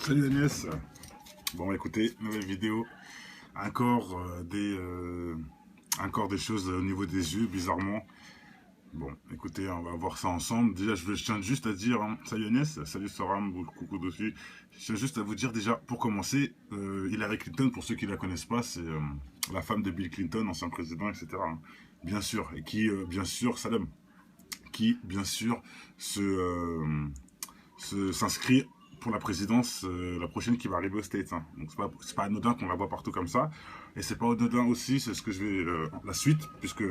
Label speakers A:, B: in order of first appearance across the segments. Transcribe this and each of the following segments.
A: Salut Agnès. Bon écoutez, nouvelle vidéo. Encore encore des choses au niveau des yeux, bizarrement. Bon, écoutez, on va voir ça ensemble. Déjà, je tiens juste à dire, hein, salut Agnès, salut Soram, coucou dessus. Je tiens juste à vous dire déjà, pour commencer, Hillary Clinton, pour ceux qui la connaissent pas, c'est la femme de Bill Clinton, ancien président, etc. Hein. Bien sûr, et qui, bien sûr, Saddam, qui, bien sûr, s'inscrit pour la présidence, la prochaine qui va arriver aux States. Hein. Donc c'est pas anodin qu'on la voit partout comme ça. Et c'est pas anodin aussi, c'est ce que je vais la suite, puisque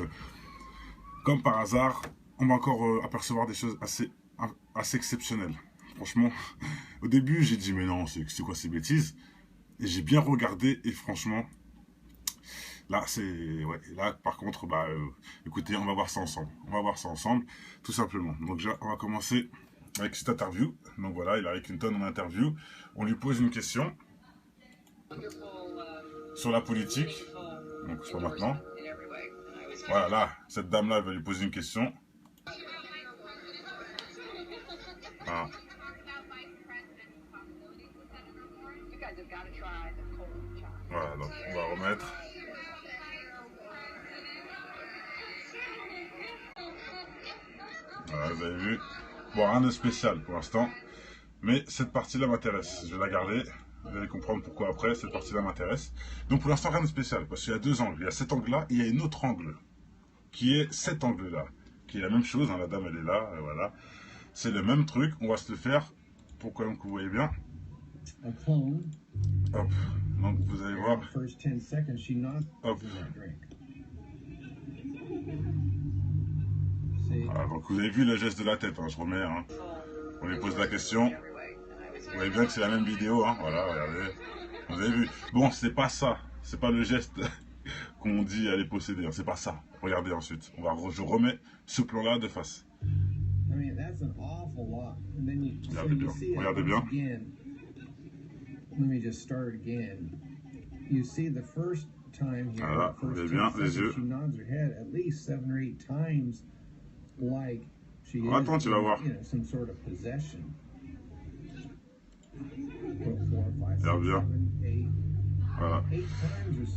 A: comme par hasard, on va encore apercevoir des choses assez exceptionnelles. Franchement, au début j'ai dit mais non, c'est quoi ces bêtises? Et j'ai bien regardé et franchement, là c'est ouais, là par contre bah écoutez, on va voir ça ensemble. On va voir ça ensemble, tout simplement. Donc déjà, on va commencer avec cette interview. Donc voilà, Hillary Clinton en interview. On lui pose une question sur la politique. Donc c'est pas maintenant. Voilà, là, cette dame-là va lui poser une question. Ah. Voilà, donc on va remettre. Voilà, vous avez vu. Bon, rien de spécial pour l'instant. Mais cette partie-là m'intéresse. Je vais la garder. Vous allez comprendre pourquoi après. Cette partie-là m'intéresse. Donc pour l'instant, rien de spécial. Parce qu'il y a deux angles. Il y a cet angle-là et il y a un autre angle. Qui est cet angle-là. Qui est la même chose. Hein, la dame, elle est là. Et voilà. C'est le même truc. On va se le faire. Pour quand même que vous voyez bien. Hop. Donc vous allez voir. Hop. Voilà, donc vous avez vu le geste de la tête. Hein, je remets. Hein. On lui pose la question. Vous voyez bien que c'est la même vidéo, hein, voilà, regardez. Vous avez vu. Bon, c'est pas ça. C'est pas le geste qu'on dit aller posséder. Hein, c'est pas ça. Regardez ensuite. Je remets ce plan-là de face. Regardez bien. Regardez bien. Voilà, vous avez bien les yeux. Oh, attends, tu vas voir. Regarde bien. Voilà.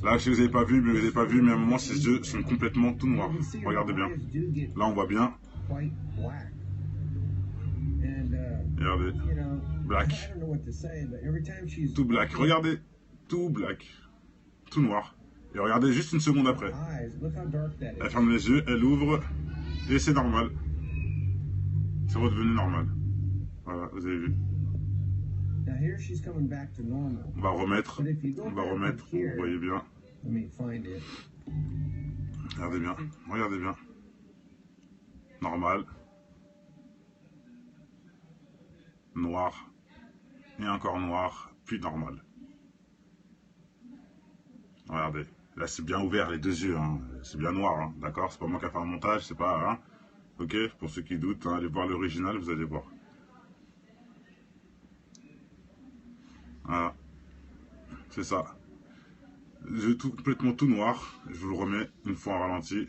A: Là, si vous n'avez pas vu, mais à un moment, ses yeux sont complètement tout noirs. Regardez bien. Là, on voit bien. Regardez. Black. Tout black. Regardez. Tout black. Tout noir. Et regardez juste une seconde après. Elle ferme les yeux, elle ouvre. Et c'est normal. C'est redevenu normal. Voilà, vous avez vu. On va remettre, vous voyez bien. Regardez bien. Normal. Noir. Et encore noir, puis normal. Regardez. Là, c'est bien ouvert, les deux yeux. Hein. C'est bien noir, hein. D'accord? C'est pas moi qui a fait un montage, c'est pas... Hein. Ok? Pour ceux qui doutent, hein, allez voir l'original, vous allez voir. Voilà. C'est ça. Complètement tout noir. Je vous le remets une fois en ralenti.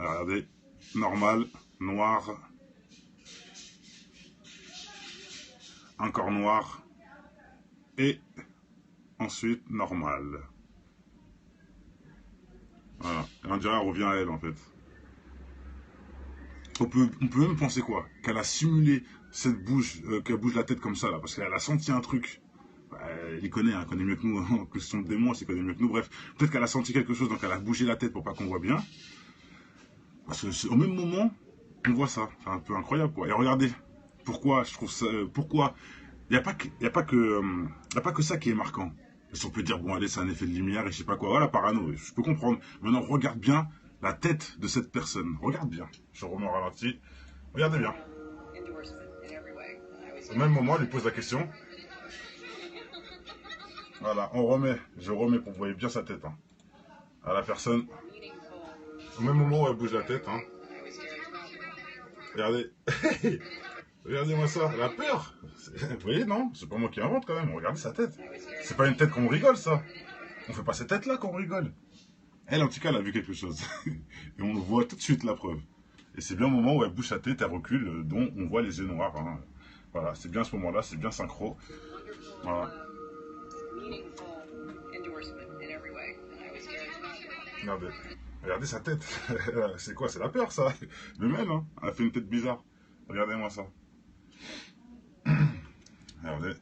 A: Alors, regardez. Normal. Noir. Encore noir. Et ensuite, normal. Voilà. Et on dirait qu'elle revient à elle, en fait. On peut même penser quoi? Qu'elle a simulé cette bouche, qu'elle bouge la tête comme ça, là. Parce qu'elle a senti un truc. Il connaît, hein, connaît mieux que nous, hein, que ce sont des démons, il connaît mieux que nous, bref. Peut-être qu'elle a senti quelque chose, donc elle a bougé la tête pour pas qu'on voit bien. Parce que au même moment, on voit ça. C'est un peu incroyable, quoi. Et regardez, pourquoi je trouve ça, pourquoi, il n'y a pas que ça qui est marquant. Si on peut dire, bon, allez, c'est un effet de lumière et je sais pas quoi, voilà, parano, je peux comprendre. Maintenant, regarde bien la tête de cette personne. Regarde bien. Je remets en ralenti. Regardez bien. Au même moment, elle lui pose la question. Voilà, je remets pour que vous voyez bien sa tête. Hein. À la personne, au même moment où elle bouge la tête. Hein. Regardez, regardez-moi ça, elle a peur. Vous voyez, non? C'est pas moi qui invente quand même, regardez sa tête. C'est pas une tête qu'on rigole, ça. On fait pas cette tête-là qu'on rigole. Elle, en tout cas, elle a vu quelque chose. Et on voit tout de suite la preuve. Et c'est bien au moment où elle bouge sa tête, elle recule, dont on voit les yeux noirs. Hein. Voilà, c'est bien ce moment-là, c'est bien synchro. Voilà. Regardez, regardez sa tête. C'est quoi? C'est la peur, ça. Même elle, hein. Elle a fait une tête bizarre. Regardez-moi ça. Regardez.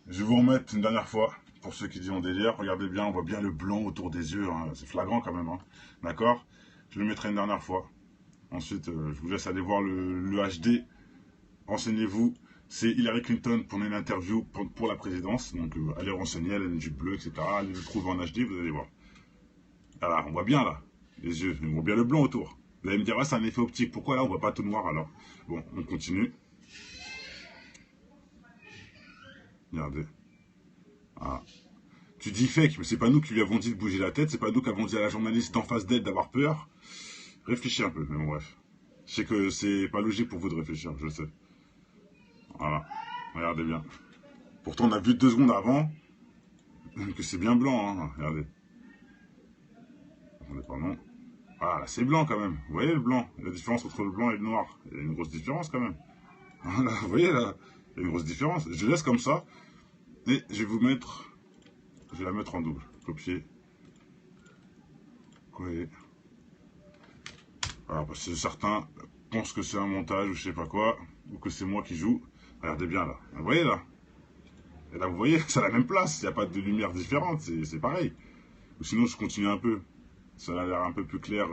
A: Je vais vous remettre une dernière fois, pour ceux qui disent en délire. Regardez bien, on voit bien le blanc autour des yeux. Hein. C'est flagrant quand même. Hein. D'accord? Je le mettrai une dernière fois. Ensuite, je vous laisse aller voir le HD. Renseignez-vous. C'est Hillary Clinton pour une interview pour la présidence. Donc, allez renseigner, elle a une jupe bleue, etc. Allez le trouver en HD, vous allez voir. Voilà, on voit bien là, les yeux. On voit bien le blanc autour. Vous allez me dire, ah, c'est un effet optique. Pourquoi là, on voit pas tout noir alors? Bon, on continue. Regardez. Ah. Tu dis fake, mais c'est pas nous qui lui avons dit de bouger la tête, c'est pas nous qui avons dit à la journaliste d'en face d'elle d'avoir peur. Réfléchis un peu, mais bon, bref. Je sais que c'est pas logique pour vous de réfléchir, je sais. Voilà, regardez bien. Pourtant, on a vu 2 secondes avant que c'est bien blanc, hein. Regardez. Attendez, pardon. Ah, là, c'est blanc quand même. Vous voyez le blanc? La différence entre le blanc et le noir. Il y a une grosse différence quand même. Voilà, vous voyez là? Il y a une grosse différence. Je laisse comme ça. Et je vais vous mettre... Je vais la mettre en double. Copier. Coller. Voilà, parce que certains pensent que c'est un montage ou je sais pas quoi. Ou que c'est moi qui joue. Regardez bien là. Vous voyez là? Et là, vous voyez, c'est à la même place. Il n'y a pas de lumière différente. C'est pareil. Ou sinon, je continue un peu. Ça a l'air un peu plus clair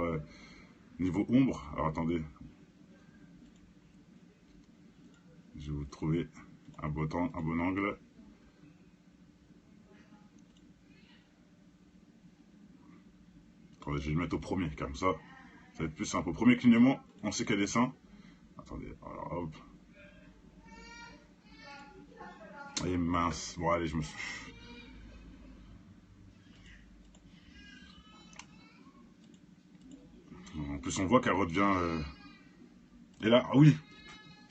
A: niveau ombre. Alors attendez. Je vais vous trouver un bon angle. Attendez, je vais le mettre au premier, comme ça. Ça va être plus simple. Au premier clignement, on sait quel est sain. Attendez, alors hop. Et mince. Bon, allez, je me suis... En plus, on voit qu'elle redevient... Et là, ah oui,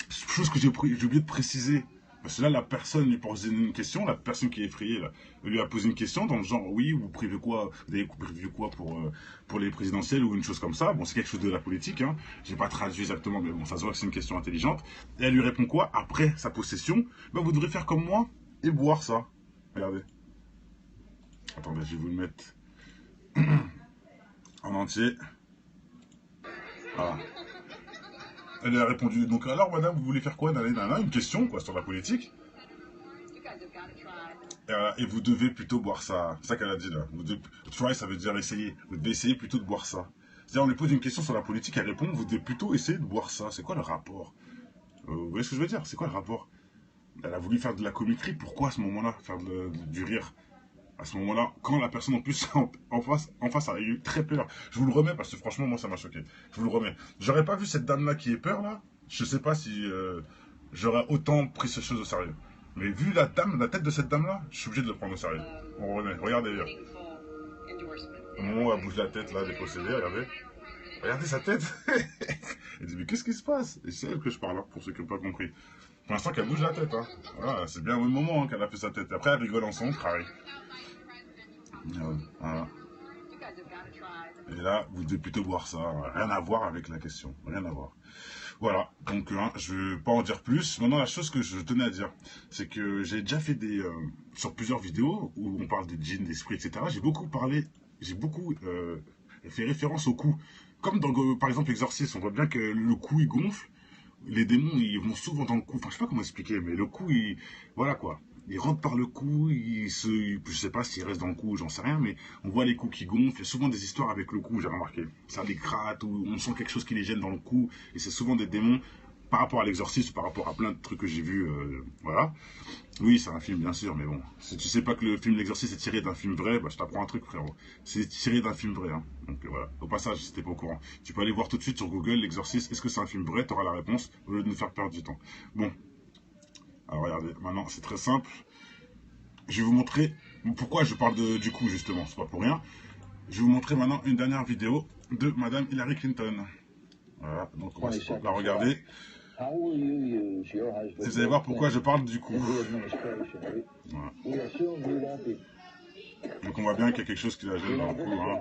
A: chose que j'ai oublié de préciser. Parce que là, la personne lui pose une question, la personne qui est effrayée, là, lui a posé une question dans le genre, oui, vous prévez quoi, vous avez prévu quoi pour les présidentielles ou une chose comme ça. Bon, c'est quelque chose de la politique, hein. J'ai pas traduit exactement, mais bon, ça se voit que c'est une question intelligente. Et elle lui répond quoi? Après sa possession, ben, vous devrez faire comme moi et boire ça. Regardez. Attendez, je vais vous le mettre en entier. Voilà. Elle a répondu, donc alors madame, vous voulez faire quoi? Une question, quoi, sur la politique. Et vous devez plutôt boire ça. C'est ça qu'elle a dit là. Try, ça veut dire essayer. Vous devez essayer plutôt de boire ça. C'est-à-dire, on lui pose une question sur la politique, elle répond, vous devez plutôt essayer de boire ça. C'est quoi le rapport? Vous voyez ce que je veux dire? C'est quoi le rapport? Elle a voulu faire de la comiquerie, pourquoi à ce moment-là? Faire du rire? À ce moment-là, quand la personne en plus en face a eu très peur. Je vous le remets parce que franchement, moi ça m'a choqué. Je vous le remets. J'aurais pas vu cette dame-là qui ait peur là. Je sais pas si j'aurais autant pris ces choses au sérieux. Mais vu la tête de cette dame-là, je suis obligé de le prendre au sérieux. On remet. Regardez bien. Au moment où elle bouge la tête là, dépossédée, regardez. Regardez sa tête. Elle dit mais qu'est-ce qui se passe? Et c'est elle que je parle, hein, pour ceux qui n'ont pas compris. Pour l'instant qu'elle bouge la tête. Hein. Voilà, c'est bien au moment hein, qu'elle a fait sa tête. Après elle rigole en son crâne. Voilà. Et là, vous devez plutôt boire ça. Rien à voir avec la question. Rien à voir. Voilà. Donc, je ne vais pas en dire plus. Maintenant, la chose que je tenais à dire, c'est que j'ai déjà fait sur plusieurs vidéos où on parle des djinns, d'esprits, etc. J'ai beaucoup fait référence au cou. Comme dans, par exemple, l'exorcisme, on voit bien que le cou, il gonfle. Les démons, ils vont souvent dans le cou. Enfin, je sais pas comment expliquer, mais le cou, voilà quoi. Il rentre par le cou, je sais pas s'il reste dans le cou, j'en sais rien, mais on voit les coups qui gonflent. Il y a souvent des histoires avec le cou, j'ai remarqué. Ça les gratte, ou on sent quelque chose qui les gêne dans le cou, et c'est souvent des démons par rapport à l'exorcisme, par rapport à plein de trucs que j'ai vus, voilà. Oui, c'est un film, bien sûr, mais bon. Si tu sais pas que le film L'Exorciste est tiré d'un film vrai, bah, je t'apprends un truc, frérot. C'est tiré d'un film vrai, hein. Donc voilà. Au passage, si t'es pas au courant. Tu peux aller voir tout de suite sur Google L'Exorciste. Est-ce que c'est un film vrai? T'auras la réponse, au lieu de nous faire perdre du temps. Bon. Alors regardez, maintenant, c'est très simple. Je vais vous montrer pourquoi je parle du coup, justement. C'est pas pour rien. Je vais vous montrer maintenant une dernière vidéo de Madame Hillary Clinton. Voilà, donc on va la regarder. Et vous allez voir pourquoi je parle du coup. Voilà. Donc on voit bien qu'il y a quelque chose qui la gêne dans le cou. Hein.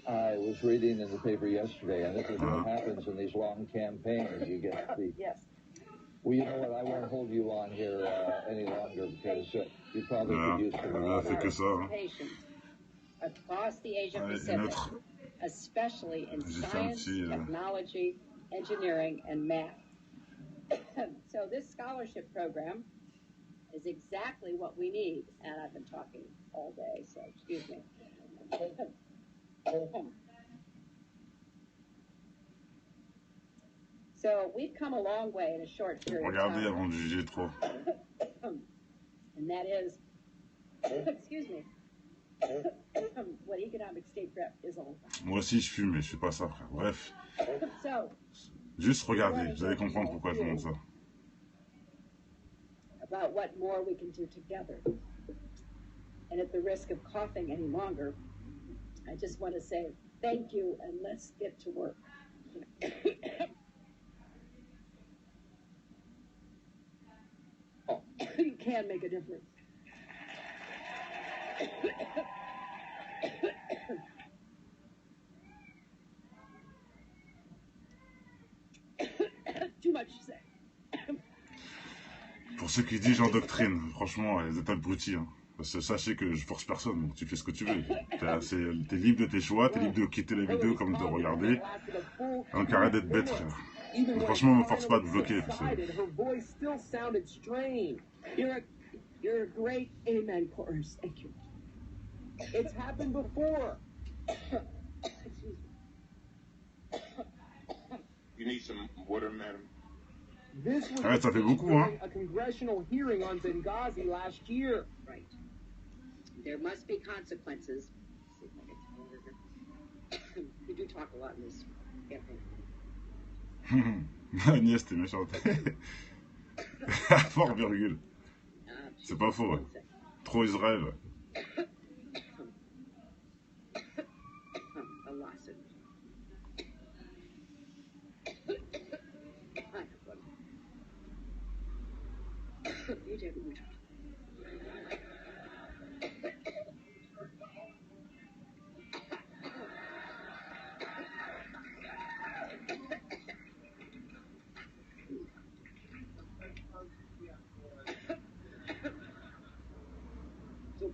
B: I was reading in the paper yesterday, and this is what happens in these long campaigns. You get the Well, you know what? I won't hold you on here any longer because you probably could use some
A: Voilà, fait que ça. Hein.
C: Across the Asia
A: Allez,
C: Pacific, especially in science, technology, engineering, and math. So this scholarship program is exactly what we need. And I've been talking all day, so excuse me. So we've come a long way in a short period of time.
A: Regardez avant de juger trop.
C: And that is, excuse me, what economic state rep is all about.
A: Moi aussi je fume, mais je fais pas ça, frère. Bref. Juste regardez, vous allez comprendre pourquoi je montre ça.
C: About what more we can do together. And at the risk of coughing any longer, I just want to say thank you and let's get to work. You can make a difference. Too much to say.
A: Pour ceux qui disent j'endoctrine, franchement, les êtes abrutis. Hein. Parce que sachez que je force personne, donc tu fais ce que tu veux. T'es libre de tes choix, t'es libre de quitter la vidéo comme de regarder. Donc arrête d'être bête, frère. Donc, franchement, ne me force pas de bloquer. Parce que...
C: You're a great amen chorus. Thank you. It's happened before.
D: You need some water, madam.
B: This was
A: ça fait beaucoup, hein.
B: a congressional hearing on Benghazi last year.
C: Right. There must be consequences. We do talk a lot in this campaign.
A: Agnès, t'es méchante. Fort virgule. C'est pas faux. Ouais. Trop Israël.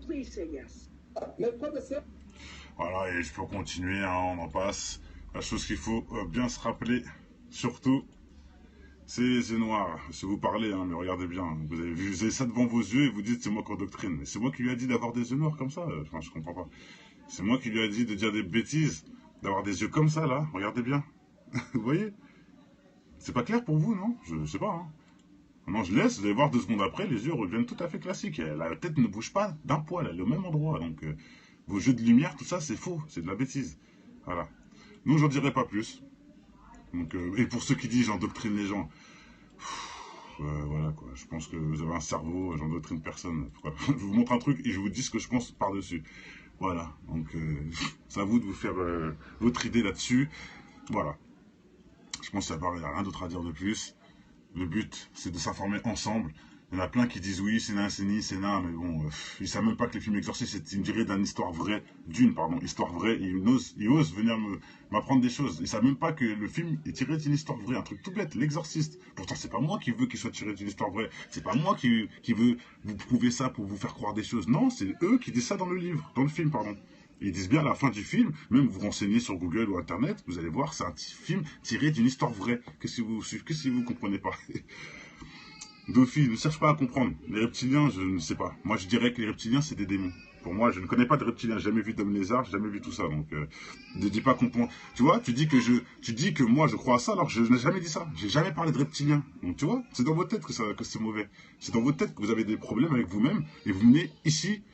C: Please say yes.
A: Voilà, et je peux continuer, hein, on en passe. La chose qu'il faut bien se rappeler, surtout, c'est les yeux noirs. Si vous parlez, hein, mais regardez bien, vous avez ça devant vos yeux et vous dites c'est moi qui endoctrine. C'est moi qui lui ai dit d'avoir des yeux noirs comme ça, enfin je comprends pas. C'est moi qui lui ai dit de dire des bêtises, d'avoir des yeux comme ça là, regardez bien. Vous voyez? C'est pas clair pour vous, non? Je sais pas, hein. Non, je laisse, vous allez voir 2 secondes après, les yeux reviennent tout à fait classiques. La tête ne bouge pas d'un poil, elle est au même endroit. Donc, vos jeux de lumière, tout ça, c'est faux, c'est de la bêtise. Voilà. Nous, j'en dirai pas plus. Donc, et pour ceux qui disent j'endoctrine les gens, voilà quoi. Je pense que vous avez un cerveau, j'endoctrine personne. Je vous montre un truc et je vous dis ce que je pense par-dessus. Voilà. Donc, c'est à vous de vous faire votre idée là-dessus. Voilà. Je pense qu'il n'y a rien d'autre à dire de plus. Le but, c'est de s'informer ensemble. Il y en a plein qui disent oui, c'est nain, c'est ni, c'est nain, mais bon, ils ne savent même pas que les films exorcistes, c'est une durée histoire vraie, histoire vraie, et ils osent venir m'apprendre des choses. Ils ne savent même pas que le film est tiré d'une histoire vraie, un truc tout bête, l'exorciste. Pourtant, c'est pas moi qui veux qu'il soit tiré d'une histoire vraie, c'est pas moi qui veux vous prouver ça pour vous faire croire des choses. Non, c'est eux qui disent ça dans le film, pardon. Ils disent bien à la fin du film, même vous renseignez sur Google ou Internet, vous allez voir, c'est un film tiré d'une histoire vraie. Que si vous comprenez pas. Dauphine, ne cherche pas à comprendre. Les reptiliens, je ne sais pas. Moi, je dirais que les reptiliens, c'est des démons. Pour moi, je ne connais pas de reptiliens. J'ai jamais vu d'homme lézard, j'ai jamais vu tout ça. Donc, ne dis pas qu'on pense. Tu vois, tu dis que moi, je crois à ça, alors que je n'ai jamais dit ça. J'ai jamais parlé de reptiliens. Donc, tu vois, c'est dans votre tête que c'est mauvais. C'est dans votre tête que vous avez des problèmes avec vous-même et vous venez ici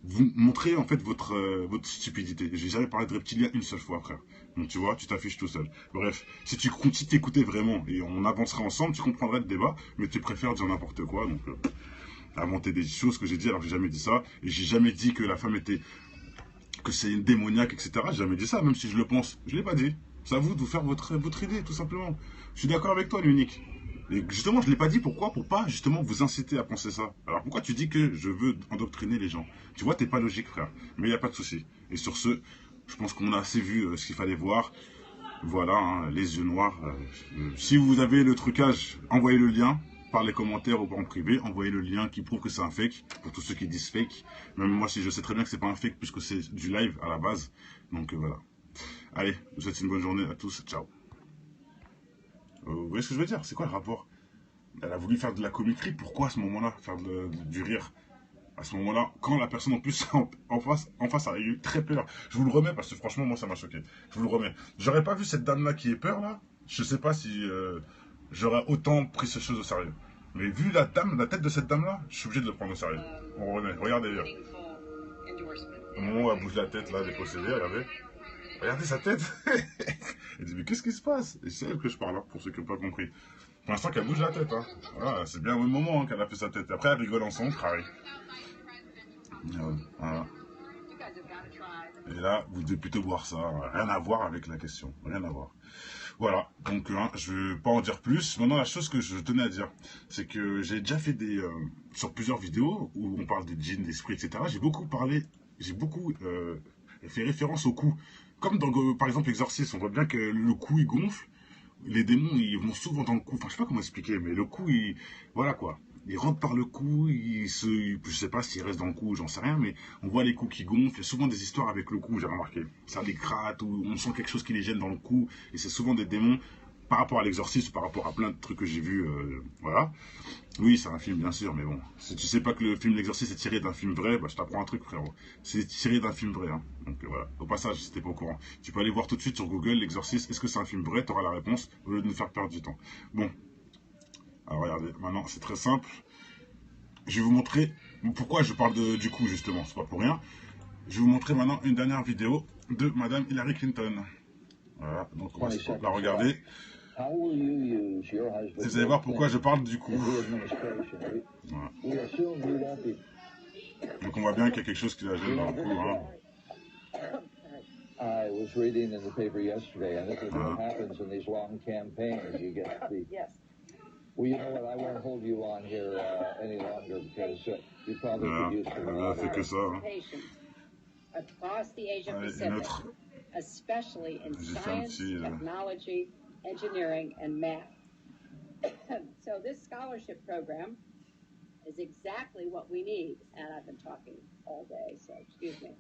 A: vous montrez en fait votre stupidité. J'ai jamais parlé de reptilien une seule fois, frère. Donc tu vois, tu t'affiches tout seul. Bref, si tu t'écoutais vraiment et on avancerait ensemble, tu comprendrais le débat, mais tu préfères dire n'importe quoi, donc inventer des choses que j'ai dit alors que j'ai jamais dit ça. Et j'ai jamais dit que la femme était, que c'est une démoniaque, etc. J'ai jamais dit ça, même si je le pense. Je l'ai pas dit. C'est à vous de vous faire votre idée, tout simplement. Je suis d'accord avec toi, l'unique. Et justement, je ne l'ai pas dit, pourquoi? Pour pas, justement, vous inciter à penser ça. Alors, pourquoi tu dis que je veux endoctriner les gens? Tu vois, t'es pas logique, frère. Mais il n'y a pas de souci. Et sur ce, je pense qu'on a assez vu ce qu'il fallait voir. Voilà, hein, les yeux noirs. Si vous avez le trucage, envoyez le lien. par les commentaires ou en privé, envoyez le lien qui prouve que c'est un fake, pour tous ceux qui disent fake. Même moi, si je sais très bien que c'est pas un fake, puisque c'est du live à la base. Donc voilà. Allez, je vous souhaite une bonne journée à tous, ciao. Vous voyez ce que je veux dire? C'est quoi le rapport? Elle a voulu faire de la comiquerie, pourquoi à ce moment-là? Faire du rire? À ce moment-là, quand la personne en plus en face a eu très peur. Je vous le remets parce que franchement, moi ça m'a choqué. Je vous le remets. J'aurais pas vu cette dame-là qui ait peur là. Je sais pas si j'aurais autant pris ces choses au sérieux. Mais vu la tête de cette dame-là, je suis obligé de le prendre au sérieux. On remet. Regardez bien. Au moment où elle bouge la tête là, des possédés, regardez. Regardez sa tête. Elle dit mais qu'est-ce qui se passe? Et c'est elle que je parle, hein, pour ceux qui n'ont pas compris. Pour l'instant qu'elle bouge la tête. Hein. Voilà, c'est bien au même moment hein, qu'elle a fait sa tête. Et après elle rigole ensemble, Harry. Voilà. Et là, vous devez plutôt voir ça. Rien à voir avec la question. Rien à voir. Voilà. Donc, je ne vais pas en dire plus. Maintenant, la chose que je tenais à dire, c'est que j'ai déjà fait sur plusieurs vidéos où on parle des djinns, d'esprits, etc. J'ai beaucoup fait référence au cou. Comme dans, par exemple, Exorcist, on voit bien que le cou, il gonfle. Les démons, ils vont souvent dans le cou. Enfin, je sais pas comment expliquer, mais le cou, voilà quoi. Il rentre par le cou, je sais pas s'il reste dans le cou, j'en sais rien, mais on voit les coups qui gonflent. Il y a souvent des histoires avec le cou, j'ai remarqué. Ça les gratte, ou on sent quelque chose qui les gêne dans le cou, et c'est souvent des démons par rapport à l'exorcisme, par rapport à plein de trucs que j'ai vus, voilà. Oui, c'est un film, bien sûr, mais bon. Si tu sais pas que le film L'Exorciste est tiré d'un film vrai, bah, je t'apprends un truc, frérot. C'est tiré d'un film vrai, hein. Donc voilà. Au passage, si t'es pas au courant. Tu peux aller voir tout de suite sur Google L'Exorciste, est-ce que c'est un film vrai? T'auras la réponse, au lieu de nous faire perdre du temps. Bon. Alors regardez, maintenant, c'est très simple. Je vais vous montrer pourquoi je parle du coup, justement, c'est pas pour rien. Je vais vous montrer maintenant une dernière vidéo de Madame Hillary Clinton. Voilà, donc on va la regarder. Et vous allez voir pourquoi je parle du coup. Voilà. Donc on voit bien qu'il y a quelque chose qui la gêne dans le cou. Hein.
B: I was reading in the paper yesterday, and this is what happens in these long campaigns. You get the... Yes. Well, you know what? I won't hold you on here any longer because you probably could use some
C: patients across the Asia Pacific, especially in science, technology, engineering, and math. So this scholarship program is exactly what we need. And I've been talking all day, so excuse me.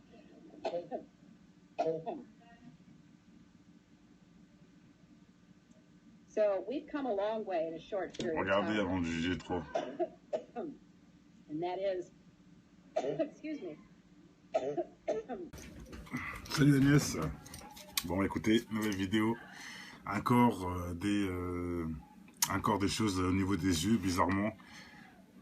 C: So we've come a long way in a short period of time.
A: Regardez avant de juger trop.
C: And that is, excuse me.
A: Salut Agnès. Bon écoutez, nouvelle vidéo. Encore des choses au niveau des yeux, bizarrement.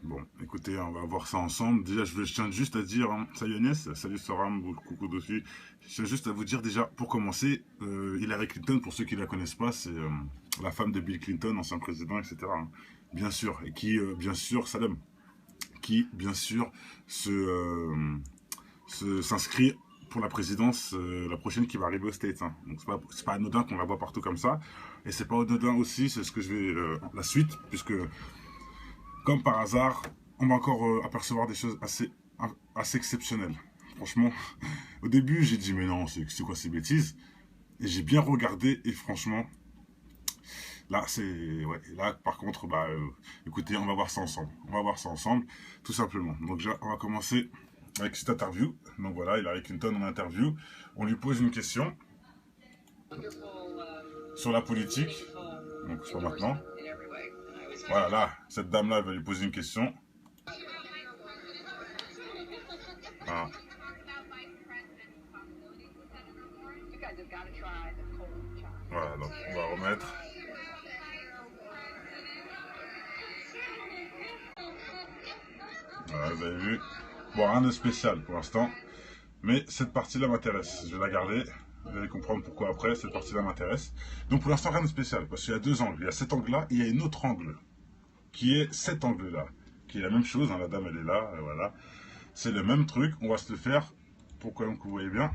A: Bon, écoutez, on va voir ça ensemble. Déjà, je tiens juste à dire, hein, salut Agnès, salut Soram, coucou dessus. Je tiens juste à vous dire déjà, pour commencer, Hillary Clinton, pour ceux qui ne la connaissent pas, c'est la femme de Bill Clinton, ancien président, etc. Hein, bien sûr, et qui, bien sûr, Saddam, qui, bien sûr, s'inscrit pour la présidence, la prochaine qui va arriver aux States. Hein. Donc c'est pas anodin qu'on la voit partout comme ça. Et c'est pas anodin aussi, c'est ce que je vais, la suite, puisque... Comme par hasard, on va encore apercevoir des choses assez exceptionnelles. Franchement, au début, j'ai dit, mais non, c'est quoi ces bêtises? Et j'ai bien regardé, et franchement, là, là, par contre, écoutez, on va voir ça ensemble. On va voir ça ensemble, tout simplement. Donc, déjà, on va commencer avec cette interview. Donc, voilà, Hillary Clinton en interview. On lui pose une question sur la politique. Donc, c'est pas maintenant. Voilà, là, cette dame-là va lui poser une question. Ah. Voilà, donc on va remettre. Voilà, vous avez vu. Bon, rien de spécial pour l'instant. Mais cette partie-là m'intéresse. Je vais la garder. Vous allez comprendre pourquoi après, cette partie-là m'intéresse. Donc pour l'instant, rien de spécial. Parce qu'il y a deux angles. Il y a cet angle-là et il y a un autre angle. Qui est cet angle-là, qui est la même chose, hein, la dame elle est là, voilà. C'est le même truc, on va se le faire, pour que vous voyez bien.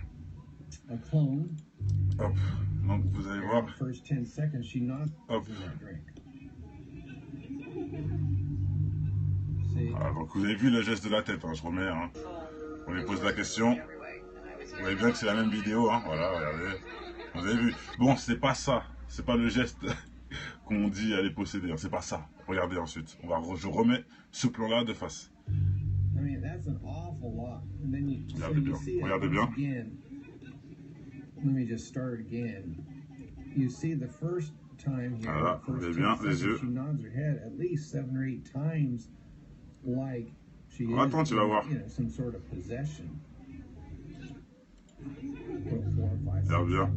A: Hop, donc vous allez voir. Hop. Voilà, donc vous avez vu le geste de la tête, hein, je remets, hein. On lui pose la question. Vous voyez bien que c'est la même vidéo, hein, voilà, regardez. Vous avez vu. Bon, c'est pas ça, c'est pas le geste qu'on dit elle est possédée. Hein. C'est pas ça. Regardez ensuite. Je remets ce plan-là de face. Regardez bien. Regardez bien. Voilà, vous avez bien les yeux. Oh, attends, tu vas voir. Regarde bien.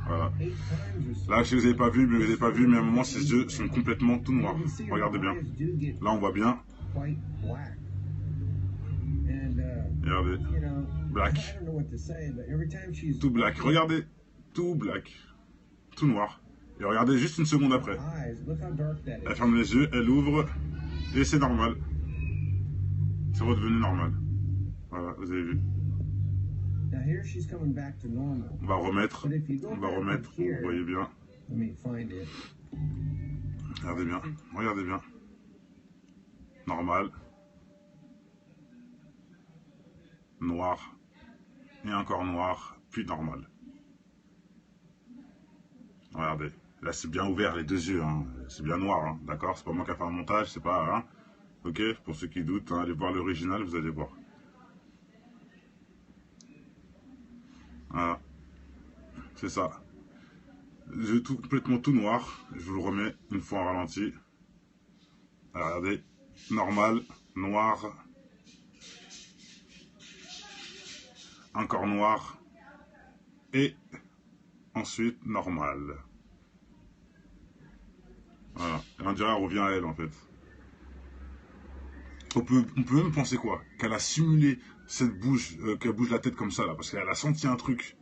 A: Voilà. Là, si vous n'avez pas vu, mais à un moment, ses yeux sont complètement tout noirs. Regardez bien. Là, on voit bien. Regardez. Black. Tout black. Regardez. Tout black. Tout noir. Et regardez juste une seconde après. Elle ferme les yeux, elle ouvre. Et c'est normal. C'est redevenu normal. Voilà, vous avez vu. On va remettre. Vous voyez bien. Regardez bien. Regardez bien. Normal. Noir. Et encore noir. Puis normal. Regardez. Là, c'est bien ouvert les deux yeux. Hein. C'est bien noir. Hein. D'accord? C'est pas moi qui ai fait un montage. C'est pas... Hein. Ok? Pour ceux qui doutent, hein, allez voir l'original, vous allez voir. Voilà. C'est ça. J'ai complètement tout noir. Je vous le remets une fois en ralenti. Alors, regardez. Normal. Noir. Encore noir. Et ensuite, normal. Voilà. Et on dirait qu'elle revient à elle, en fait. On peut même penser quoi? Qu'elle a simulé cette bouche, qu'elle bouge la tête comme ça, là, parce qu'elle a senti un truc.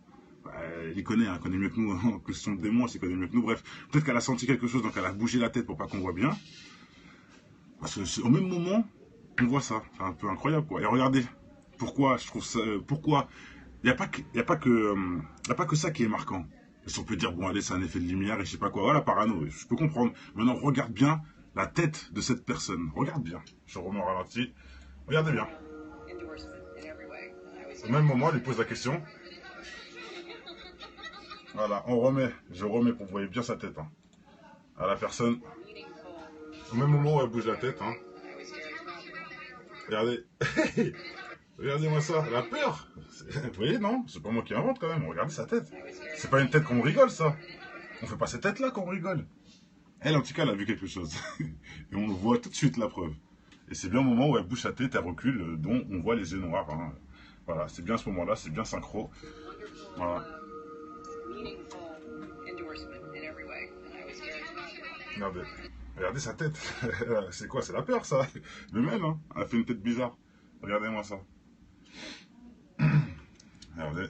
A: Elle y connaît, hein, elle connaît mieux que nous, hein, que ce sont des démons, elle connaît mieux que nous, bref. Peut-être qu'elle a senti quelque chose, donc elle a bougé la tête pour pas qu'on voit bien. Parce que au même moment, on voit ça. C'est un peu incroyable, quoi. Et regardez, pourquoi je trouve ça... pourquoi il n'y a pas que ça qui est marquant. Parce qu'on peut dire, bon, allez, c'est un effet de lumière et je sais pas quoi. Voilà, parano, je peux comprendre. Maintenant, regarde bien la tête de cette personne. Regarde bien. Je remets en ralenti. Regardez bien. Au même moment, elle lui pose la question. Voilà, je remets pour que vous voyez bien sa tête. Hein. À la personne. Au même moment où elle bouge la tête. Hein. Regardez. Regardez-moi ça, elle a peur. Vous voyez, non? C'est pas moi qui invente quand même. Regardez sa tête. C'est pas une tête qu'on rigole, ça. On fait pas cette tête-là qu'on rigole. Elle, en tout cas, elle a vu quelque chose. Et on le voit tout de suite, la preuve. Et c'est bien au moment où elle bouge sa tête, elle recule, dont on voit les yeux noirs. Hein. Voilà, c'est bien ce moment-là, c'est bien synchro. Voilà. Regardez. Regardez sa tête. C'est quoi? C'est la peur, ça. Même elle, hein. Elle a fait une tête bizarre. Regardez-moi ça. Regardez.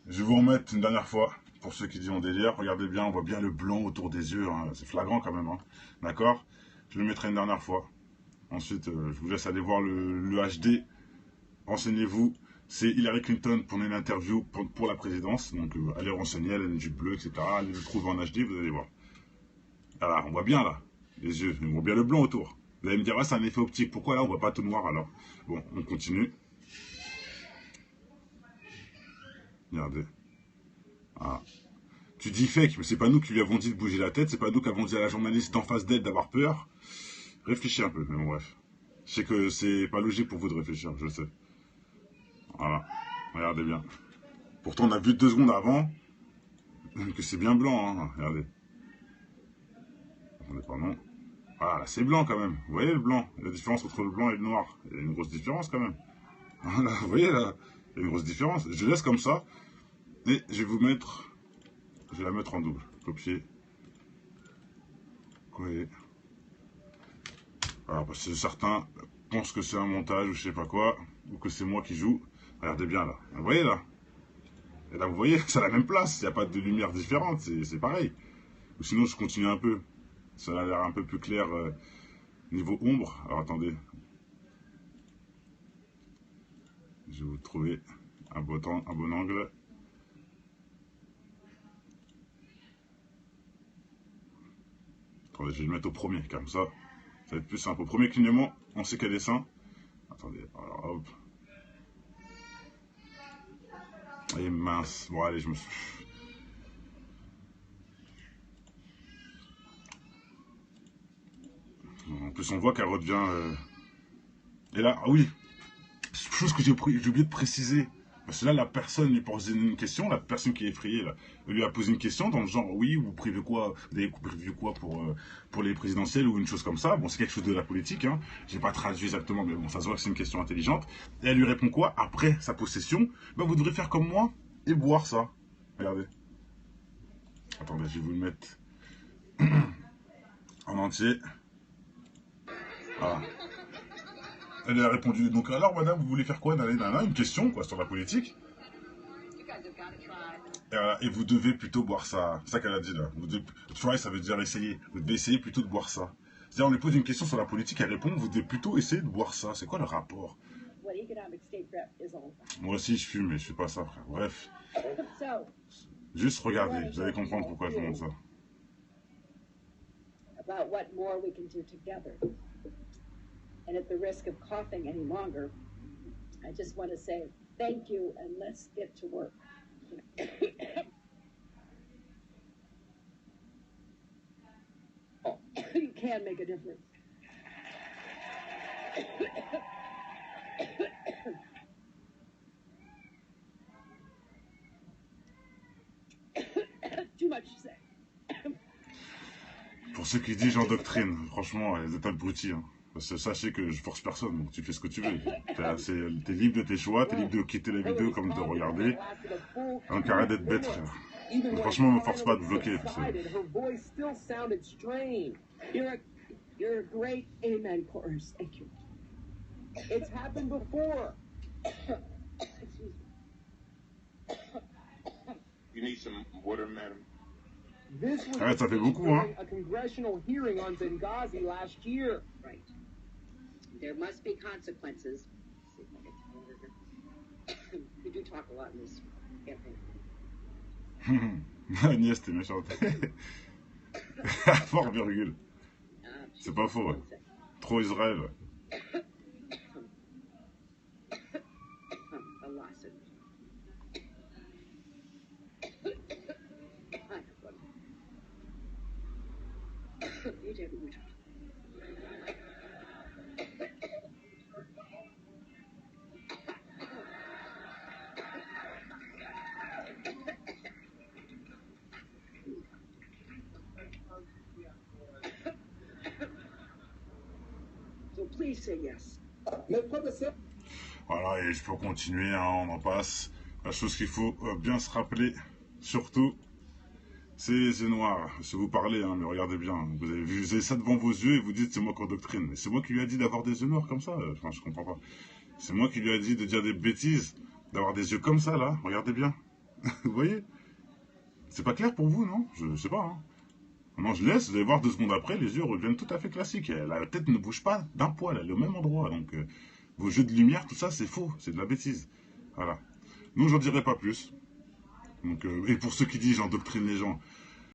A: Je vais vous remettre une dernière fois, pour ceux qui disent en délire. Regardez bien, on voit bien le blanc autour des yeux. Hein. C'est flagrant quand même. Hein. D'accord? Je le mettrai une dernière fois. Ensuite, je vous laisse aller voir le HD. Renseignez-vous. C'est Hillary Clinton pour une interview pour la présidence. Donc, allez renseigner, elle a une jupe bleue, etc. Allez le trouver en HD, vous allez voir. Voilà, on voit bien là, les yeux. On voit bien le blanc autour. Vous allez me dire, ah, c'est un effet optique. Pourquoi là, on voit pas tout noir alors? Bon, on continue. Regardez. Ah. Tu dis fake, mais c'est pas nous qui lui avons dit de bouger la tête, c'est pas nous qui avons dit à la journaliste d'en face d'elle d'avoir peur. Réfléchis un peu, mais bon, bref. Je sais que c'est pas logique pour vous de réfléchir, je le sais. Voilà. Regardez bien. Pourtant, on a vu 2 secondes avant que c'est bien blanc, hein. Regardez. Attendez, pardon. Voilà, là, c'est blanc quand même. Vous voyez le blanc? La différence entre le blanc et le noir. Il y a une grosse différence quand même. Voilà, vous voyez là? Il y a une grosse différence. Je laisse comme ça. Et je vais vous mettre... Je vais la mettre en double. Copier. Coller. Alors, parce que certains pensent que c'est un montage ou je sais pas quoi. Ou que c'est moi qui joue. Regardez bien là. Vous voyez là? Et là, vous voyez, c'est à la même place. Il n'y a pas de lumière différente. C'est pareil. Ou sinon, je continue un peu. Ça a l'air un peu plus clair niveau ombre. Alors, attendez. Je vais vous trouver un bon angle. Attendez, je vais le mettre au premier, comme ça. Ça va être plus simple. Au premier clignement, on sait qu'elle est sain. Attendez, alors hop. Et mince. Bon, allez, je me suis... En plus, on voit qu'elle redevient... Et là, ah oui, chose que j'ai oublié de préciser. Parce que là, la personne lui pose une question, la personne qui est effrayée, là, lui a posé une question dans le genre, oui, vous prévoyez quoi, vous avez prévu quoi pour les présidentielles ou une chose comme ça. Bon, c'est quelque chose de la politique, hein. J'ai pas traduit exactement, mais bon, ça se voit que c'est une question intelligente. Et elle lui répond quoi? Après sa possession, ben, vous devrez faire comme moi et boire ça. Regardez. Attendez, je vais vous le mettre en entier. Voilà. Elle a répondu, donc alors madame, vous voulez faire quoi? Une question quoi sur la politique. Et vous devez plutôt boire ça. C'est ça qu'elle a dit là. Try, ça veut dire essayer. Vous devez essayer plutôt de boire ça. C'est-à-dire, on lui pose une question sur la politique, elle répond, vous devez plutôt essayer de boire ça. C'est quoi le rapport? Moi aussi je fume, mais je fais pas ça, frère. Bref. Juste regardez, vous allez comprendre pourquoi je vous montre ça.
C: About what more we can do together. And at the risk of coughing any longer, I just want to say thank you and let's get to work. You can make a difference. Too much to say.
A: Pour ceux qui disent j'endoctrine, franchement, vous êtes abrutis. Hein. Parce que sachez que je force personne, donc tu fais ce que tu veux. T'es libre de tes choix, t'es libre de quitter la vidéo comme de regarder. Donc arrête d'être bête, frère. Donc, franchement, ne me force pas de bloquer. Parce que...
C: You're a great amen chorus. Thank you. It's happened before. Excuse me.
D: You need some water, madam?
A: Ouais, ça fait beaucoup, hein.
E: A congressional hearing on Benghazi last year.
C: Right. There must be consequences. We do talk a lot in this campaign.
A: Agnès, t'es méchante. Fort virgule. C'est pas faux, ouais. Trop Israël, ouais.
C: So please say yes.
A: Voilà, et je peux continuer, hein, on en passe. La chose qu'il faut bien se rappeler, surtout, c'est les yeux noirs. Si vous parlez, hein, mais regardez bien, vous avez ça devant vos yeux et vous dites c'est moi qui endoctrine. C'est moi qui lui ai dit d'avoir des yeux noirs comme ça, enfin je comprends pas. C'est moi qui lui ai dit de dire des bêtises, d'avoir des yeux comme ça là, regardez bien. Vous voyez? C'est pas clair pour vous, non? Je sais pas, hein. Non, je laisse, vous allez voir 2 secondes après, les yeux reviennent tout à fait classiques. La tête ne bouge pas d'un poil, elle est au même endroit. Donc, vos jeux de lumière, tout ça, c'est faux, c'est de la bêtise. Voilà. Donc, j'en dirai pas plus. Donc, et pour ceux qui disent j'endoctrine les gens,